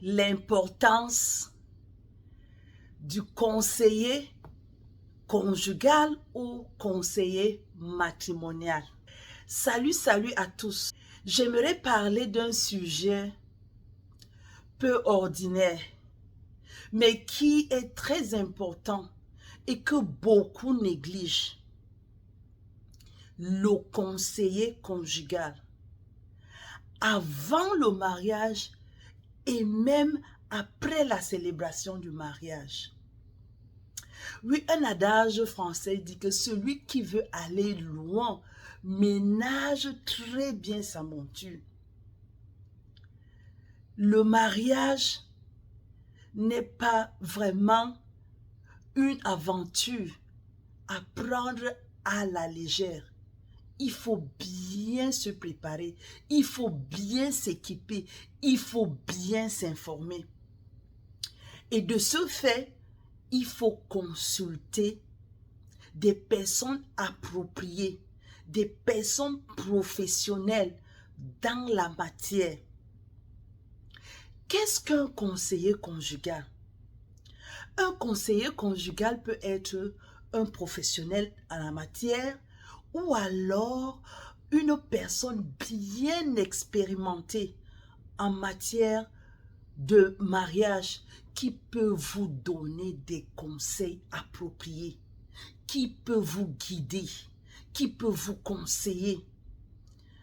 l'importance du conseiller conjugal ou conseiller matrimonial. Salut à tous. J'aimerais parler d'un sujet peu ordinaire, mais qui est très important et que beaucoup négligent. Le conseiller conjugal. Avant le mariage et même après la célébration du mariage. Oui, un adage français dit que celui qui veut aller loin ménage très bien sa monture. Le mariage n'est pas vraiment une aventure à prendre à la légère. Il faut bien se préparer, il faut bien s'équiper, il faut bien s'informer. Et de ce fait, il faut consulter des personnes appropriées, des personnes professionnelles dans la matière. Qu'est-ce qu'un conseiller conjugal? Un conseiller conjugal peut être un professionnel en la matière ou alors une personne bien expérimentée en matière de mariage qui peut vous donner des conseils appropriés, qui peut vous guider, qui peut vous conseiller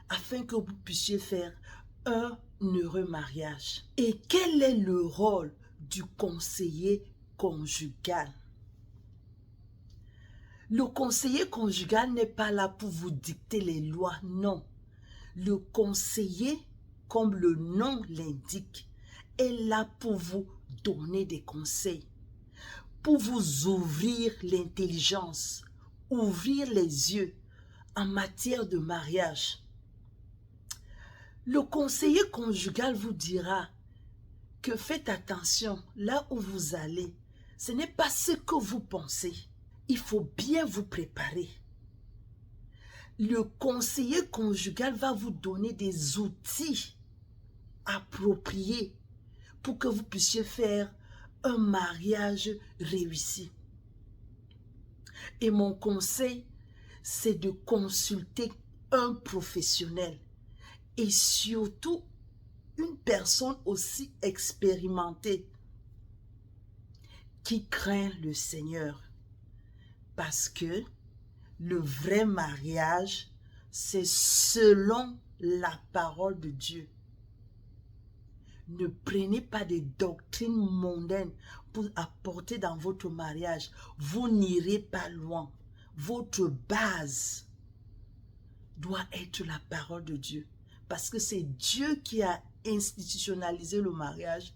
afin que vous puissiez faire un heureux mariage. Et quel est le rôle du conseiller conjugal? Le conseiller conjugal n'est pas là pour vous dicter les lois, non. Le conseiller, comme le nom l'indique, est là pour vous donner des conseils, pour vous ouvrir l'intelligence, ouvrir les yeux en matière de mariage. Le conseiller conjugal vous dira que faites attention, là où vous allez, ce n'est pas ce que vous pensez. Il faut bien vous préparer. Le conseiller conjugal va vous donner des outils appropriés pour que vous puissiez faire un mariage réussi. Et mon conseil, c'est de consulter un professionnel et surtout une personne aussi expérimentée qui craint le Seigneur. Parce que le vrai mariage, c'est selon la parole de Dieu. Ne prenez pas des doctrines mondaines pour apporter dans votre mariage. Vous n'irez pas loin. Votre base doit être la parole de Dieu. Parce que c'est Dieu qui a institutionnalisé le mariage.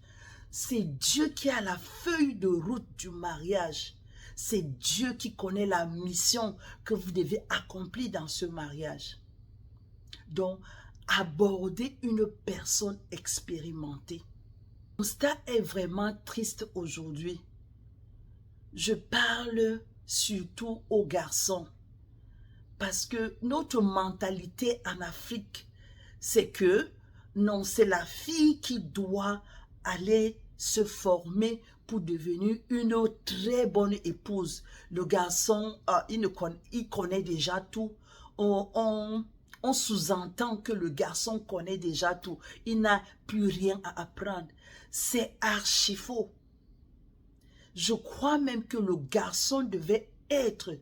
C'est Dieu qui a la feuille de route du mariage. C'est Dieu qui connaît la mission que vous devez accomplir dans ce mariage. Donc, abordez une personne expérimentée. Le constat est vraiment triste aujourd'hui. Je parle surtout aux garçons. Parce que notre mentalité en Afrique, c'est que non, c'est la fille qui doit aller se former pour devenir une très bonne épouse. Le garçon, il connaît déjà tout. On sous-entend que le garçon connaît déjà tout. Il n'a plus rien à apprendre. C'est archi faux. Je crois même que le garçon devait être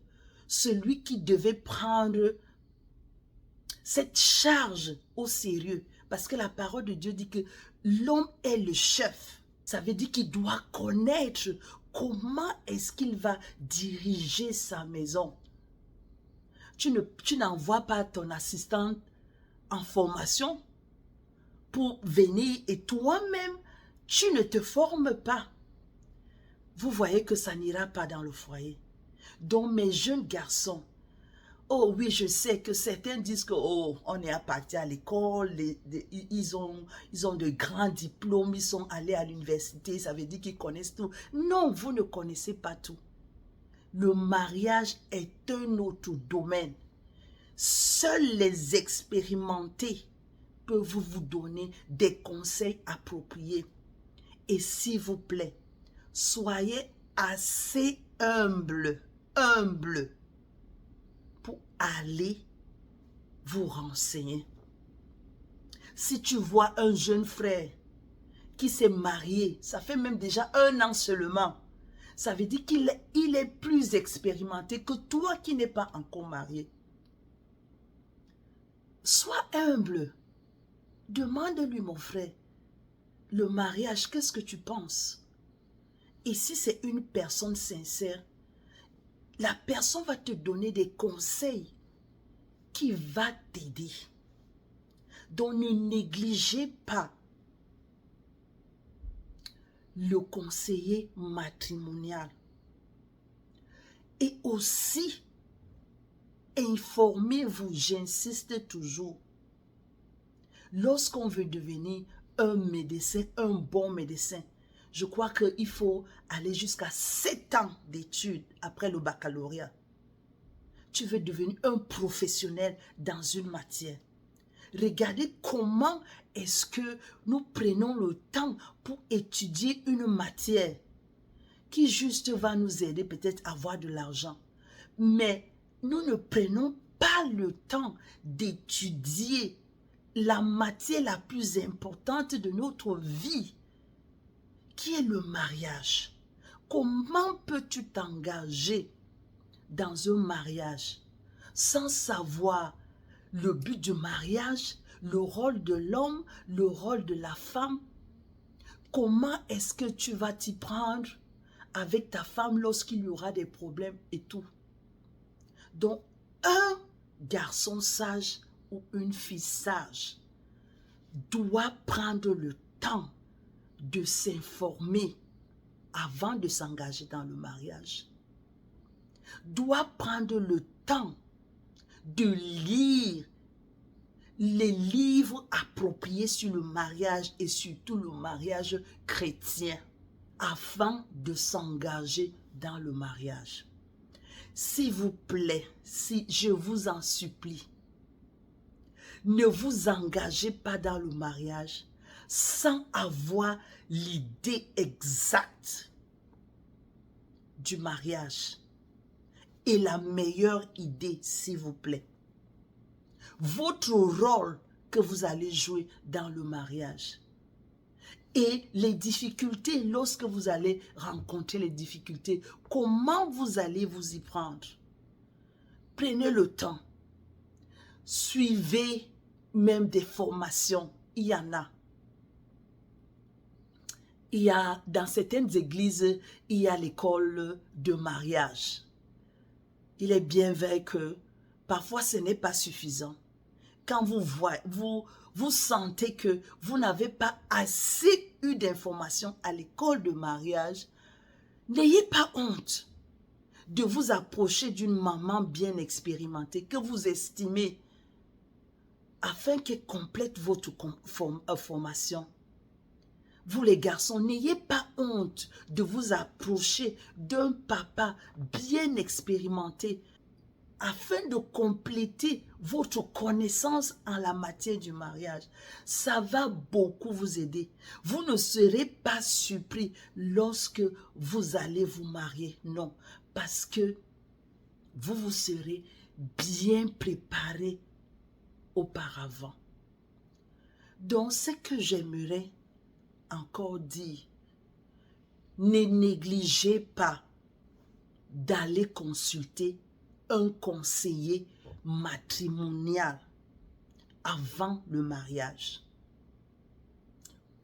celui qui devait prendre cette charge au sérieux. Parce que la parole de Dieu dit que l'homme est le chef. Ça veut dire qu'il doit connaître comment est-ce qu'il va diriger sa maison. Tu n'envoies pas ton assistante en formation pour venir et toi-même, tu ne te formes pas. Vous voyez que ça n'ira pas dans le foyer. Donc mes jeunes garçons, oh oui, je sais que certains disent que oh, on est parti à l'école, ils ont de grands diplômes, ils sont allés à l'université, ça veut dire qu'ils connaissent tout. Non, vous ne connaissez pas tout. Le mariage est un autre domaine. Seuls les expérimentés peuvent vous donner des conseils appropriés. Et s'il vous plaît, soyez assez humble pour aller vous renseigner. Si tu vois un jeune frère qui s'est marié, ça fait même déjà 1 an seulement, ça veut dire qu'il est plus expérimenté que toi qui n'es pas encore marié. Sois humble. Demande-lui, mon frère, le mariage, qu'est-ce que tu penses? Et si c'est une personne sincère, la personne va te donner des conseils qui vont t'aider. Donc ne négligez pas le conseiller matrimonial. Et aussi, informez-vous, j'insiste toujours. Lorsqu'on veut devenir un médecin, un bon médecin, je crois qu'il faut aller jusqu'à 7 ans d'études après le baccalauréat. Tu veux devenir un professionnel dans une matière. Regardez comment est-ce que nous prenons le temps pour étudier une matière qui juste va nous aider peut-être à avoir de l'argent. Mais nous ne prenons pas le temps d'étudier la matière la plus importante de notre vie, qui est le mariage. Comment peux-tu t'engager dans un mariage sans savoir le but du mariage, le rôle de l'homme, le rôle de la femme? Comment est-ce que tu vas t'y prendre avec ta femme lorsqu'il y aura des problèmes et tout? Donc, un garçon sage ou une fille sage doit prendre le temps de s'informer avant de s'engager dans le mariage. Doit prendre le temps de lire les livres appropriés sur le mariage et surtout le mariage chrétien afin de s'engager dans le mariage. S'il vous plaît, si je vous en supplie, ne vous engagez pas dans le mariage sans avoir l'idée exacte du mariage et la meilleure idée, s'il vous plaît. Votre rôle que vous allez jouer dans le mariage et les difficultés, lorsque vous allez rencontrer les difficultés, comment vous allez vous y prendre. Prenez le temps. Suivez même des formations. Il y en a. Il y a, dans certaines églises, il y a l'école de mariage. Il est bien vrai que parfois ce n'est pas suffisant. Quand vous sentez que vous n'avez pas assez eu d'informations à l'école de mariage, n'ayez pas honte de vous approcher d'une maman bien expérimentée que vous estimez afin qu'elle complète votre formation. Vous les garçons, n'ayez pas honte de vous approcher d'un papa bien expérimenté afin de compléter votre connaissance en la matière du mariage. Ça va beaucoup vous aider. Vous ne serez pas surpris lorsque vous allez vous marier. Non, parce que vous vous serez bien préparé auparavant. Donc, ce que j'aimerais encore dire, ne négligez pas d'aller consulter un conseiller matrimonial avant le mariage.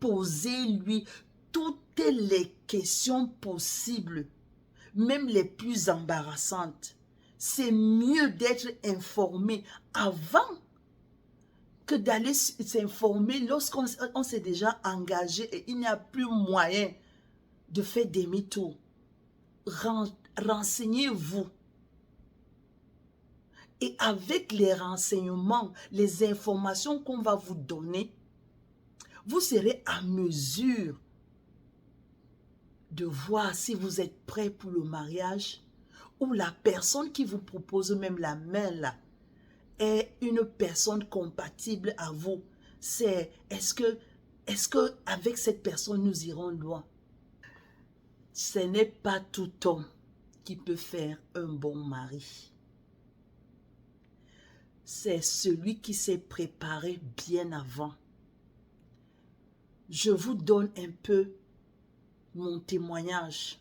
Posez-lui toutes les questions possibles, même les plus embarrassantes. C'est mieux d'être informé avant que d'aller s'informer lorsqu'on s'est déjà engagé et il n'y a plus moyen de faire demi-tour. Renseignez-vous. Et avec les renseignements, les informations qu'on va vous donner, vous serez à mesure de voir si vous êtes prêt pour le mariage ou la personne qui vous propose même la main là est une personne compatible à vous. Est-ce que Est-ce qu'avec cette personne, nous irons loin? Ce n'est pas tout homme qui peut faire un bon mari. C'est celui qui s'est préparé bien avant. Je vous donne un peu mon témoignage.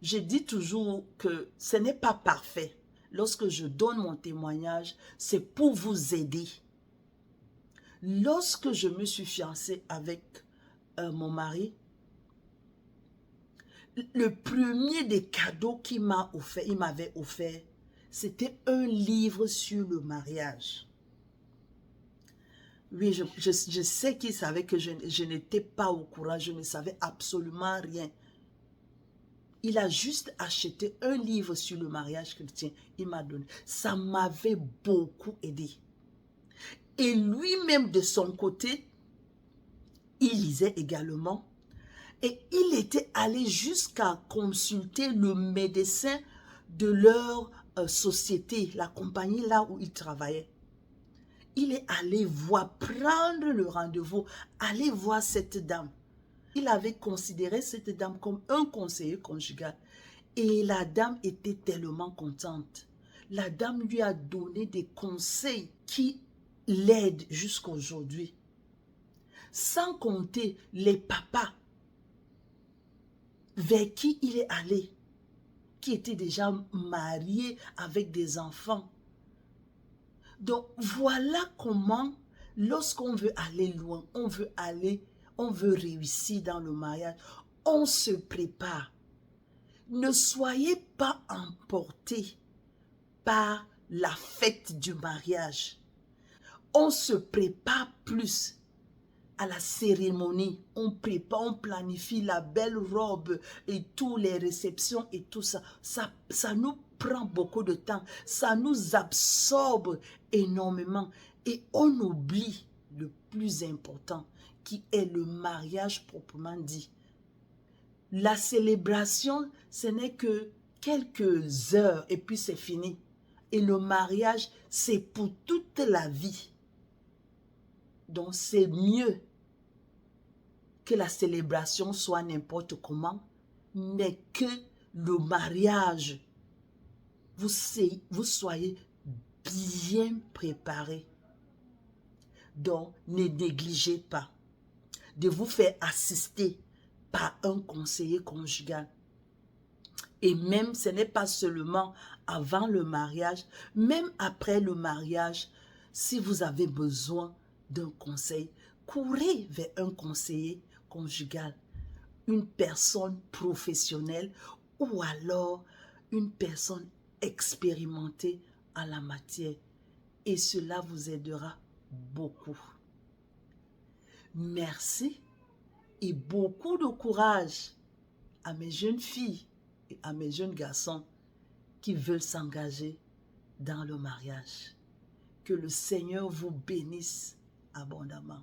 Je dis toujours que ce n'est pas parfait. Lorsque je donne mon témoignage, c'est pour vous aider. Lorsque je me suis fiancée avec mon mari, le premier des cadeaux qu'il m'avait offert, c'était un livre sur le mariage. Oui, je sais qu'il savait que je n'étais pas au courant, je ne savais absolument rien. Il a juste acheté un livre sur le mariage chrétien, il m'a donné. Ça m'avait beaucoup aidé. Et lui-même, de son côté, il lisait également. Et il était allé jusqu'à consulter le médecin de leur société, la compagnie là où il travaillait. Il est allé prendre le rendez-vous, aller voir cette dame. Il avait considéré cette dame comme un conseiller conjugal. Et la dame était tellement contente. La dame lui a donné des conseils qui l'aident jusqu'à aujourd'hui. Sans compter les papas vers qui il est allé, qui étaient déjà mariés avec des enfants. Donc voilà comment, lorsqu'on veut aller loin, on veut réussir dans le mariage, on se prépare. Ne soyez pas emportés par la fête du mariage. On se prépare plus à la cérémonie. On prépare, on planifie la belle robe et toutes les réceptions et tout ça. Ça nous prend beaucoup de temps. Ça nous absorbe énormément. Et on oublie le plus important qui est le mariage proprement dit. La célébration, ce n'est que quelques heures et puis c'est fini. Et le mariage, c'est pour toute la vie. Donc c'est mieux que la célébration soit n'importe comment, mais que le mariage, vous soyez bien préparés. Donc ne négligez pas de vous faire assister par un conseiller conjugal. Et même, ce n'est pas seulement avant le mariage, même après le mariage, si vous avez besoin d'un conseil, courez vers un conseiller conjugal, une personne professionnelle ou alors une personne expérimentée en la matière. Et cela vous aidera beaucoup. Merci et beaucoup de courage à mes jeunes filles et à mes jeunes garçons qui veulent s'engager dans le mariage. Que le Seigneur vous bénisse abondamment.